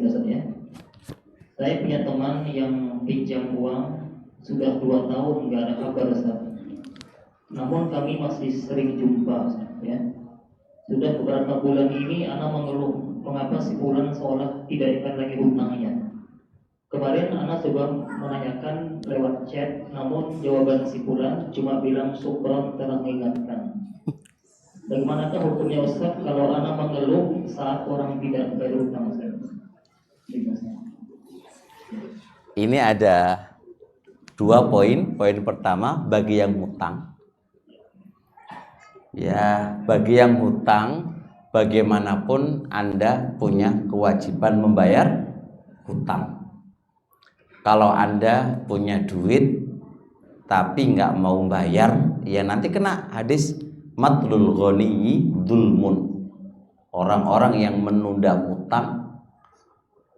Ustaz ya. Saya punya teman yang pinjam uang sudah 2 tahun nggak ada kabar Ustaz. Namun kami masih sering jumpa Ustaz ya. Sudah beberapa bulan ini Ana mengeluh mengapa si bulan seolah tidak ingat lagi hutangnya. Kemarin Ana coba menanyakan lewat chat, namun jawaban si bulan cuma bilang syukron telah mengingatkan. Bagaimanakah hukumnya Ustaz kalau Ana mengeluh saat orang tidak bayar hutang Ustaz? Ini ada 2 poin. Poin pertama, bagi yang hutang. Ya, bagi yang hutang, bagaimanapun Anda punya kewajiban membayar hutang. Kalau Anda punya duit tapi nggak mau bayar, ya nanti kena hadis matlul ghani dzulmun. Orang-orang yang menunda hutang,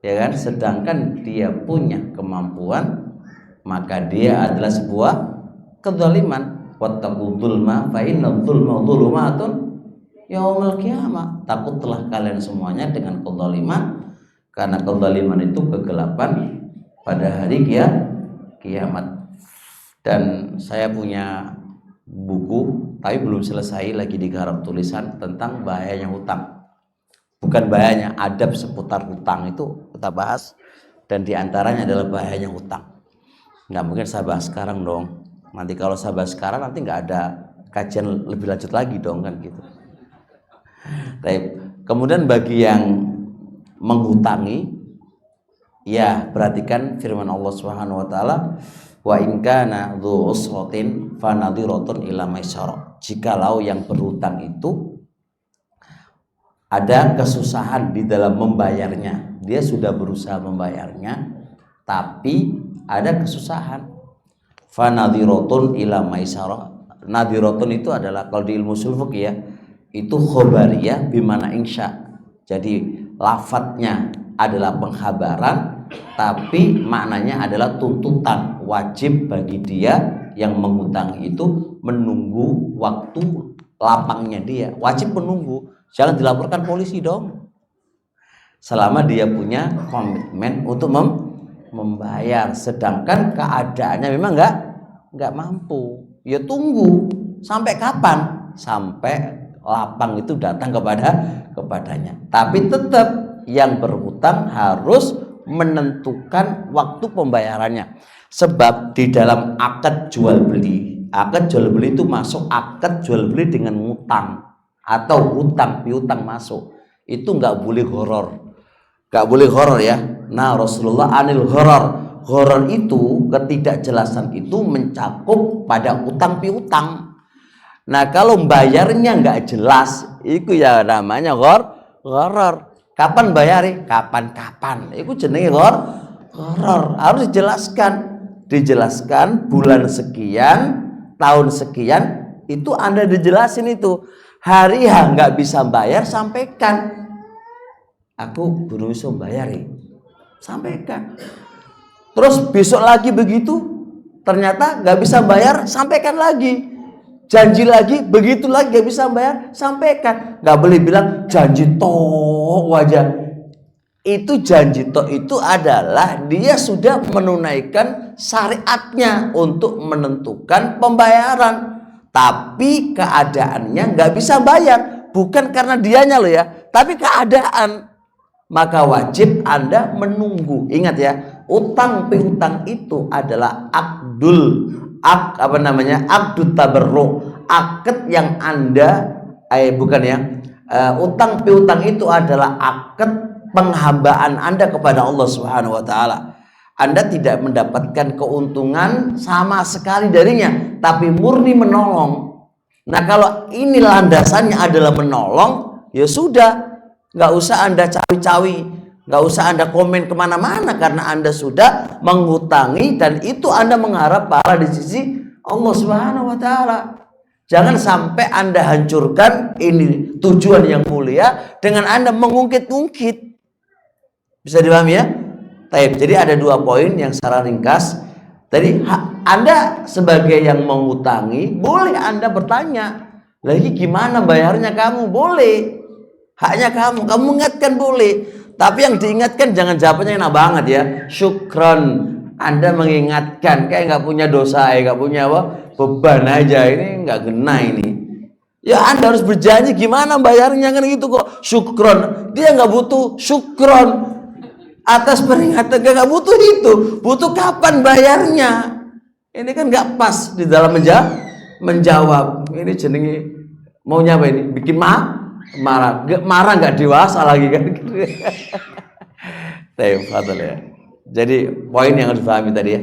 ya kan, sedangkan dia punya kemampuan, maka dia adalah sebuah kezaliman. Wattaqu dzulma fa inna dzulma dzulumatun yaumil qiyamah. Takutlah kalian semuanya dengan kezaliman, karena kezaliman itu kegelapan pada hari kiamat. Dan saya punya buku tapi belum selesai, lagi digarap tulisan tentang bahayanya hutang. Bukan bahayanya, adab seputar hutang itu kita bahas, dan diantaranya adalah bahayanya hutang. Nggak mungkin saya bahas sekarang dong. Nanti kalau saya bahas sekarang nanti nggak ada kajian lebih lanjut lagi dong, kan gitu. Kemudian bagi yang menghutangi, ya perhatikan firman Allah Subhanahu wa taala, wa in kana dzu usratin fa nadhiratun ila maisarah. Jikalau yang berhutang itu ada kesusahan di dalam membayarnya, dia sudah berusaha membayarnya tapi ada kesusahan, fa nadhiratun ila maisarah. Nadhiratun itu adalah kalau di ilmu ushul fiqh ya, itu khobariyah bimana insya. Jadi lafadznya adalah penghabaran, tapi maknanya adalah tuntutan. Wajib bagi dia yang menghutangi itu menunggu waktu lapangnya dia. Wajib menunggu, jangan dilaporkan polisi dong. Selama dia punya komitmen untuk membayar, sedangkan keadaannya memang nggak mampu, ya tunggu sampai kapan? Sampai lapang itu datang kepadanya. Tapi tetap yang berhutang harus menentukan waktu pembayarannya. Sebab di dalam akad jual beli itu masuk akad jual beli dengan ngutang atau hutang piutang masuk. Itu nggak boleh horor ya. Nah, Rasulullah anil horor itu, ketidakjelasan itu mencakup pada utang piutang. Nah, kalau bayarnya nggak jelas, itu ya namanya horor. Kapan bayari? Kapan-kapan. Itu jenenge horor. Harus dijelaskan bulan sekian, tahun sekian, itu Anda dijelasin itu. Hari nggak bisa bayar, sampaikan. Aku belum bisa bayar, sampaikan. Terus besok lagi begitu, ternyata nggak bisa bayar, sampaikan lagi. Janji lagi, begitu lagi gak bisa bayar, sampaikan. Gak boleh bilang janji toh wajah. Itu janji toh itu adalah dia sudah menunaikan syariatnya untuk menentukan pembayaran, tapi keadaannya gak bisa bayar. Bukan karena dianya loh ya, tapi keadaan. Maka wajib Anda menunggu. Ingat ya, utang piutang itu adalah akdut tabarruk, akad yang Anda utang piutang itu adalah akad penghambaan Anda kepada Allah Subhanahu wa taala. Anda tidak mendapatkan keuntungan sama sekali darinya, tapi murni menolong. Nah, kalau ini landasannya adalah menolong, ya sudah, nggak usah Anda cawi-cawi, nggak usah Anda komen kemana-mana, karena Anda sudah menghutangi dan itu Anda mengharap pahala di sisi Allah Subhanahu wa taala. Jangan sampai Anda hancurkan ini tujuan yang mulia dengan Anda mengungkit-ungkit. Bisa dipahami ya? Jadi ada 2 poin yang secara ringkas. Jadi Anda sebagai yang menghutangi, boleh Anda bertanya, lagi gimana bayarnya kamu? Boleh. Haknya kamu mengingatkan boleh. Tapi yang diingatkan jangan jawabannya enak banget ya. Syukron. Anda mengingatkan kayak nggak punya dosa, nggak punya apa beban aja, ini nggak kena ini. Ya Anda harus berjanji gimana bayarnya kan gitu kok. Syukron. Dia nggak butuh syukron atas peringatan, nggak butuh itu. Butuh kapan bayarnya. Ini kan nggak pas di dalam menjawab. Ini jenenge maunya apa ini? Bikin marah nggak dewasa lagi kan. Ya. Jadi poin yang harus dipahami tadi ya.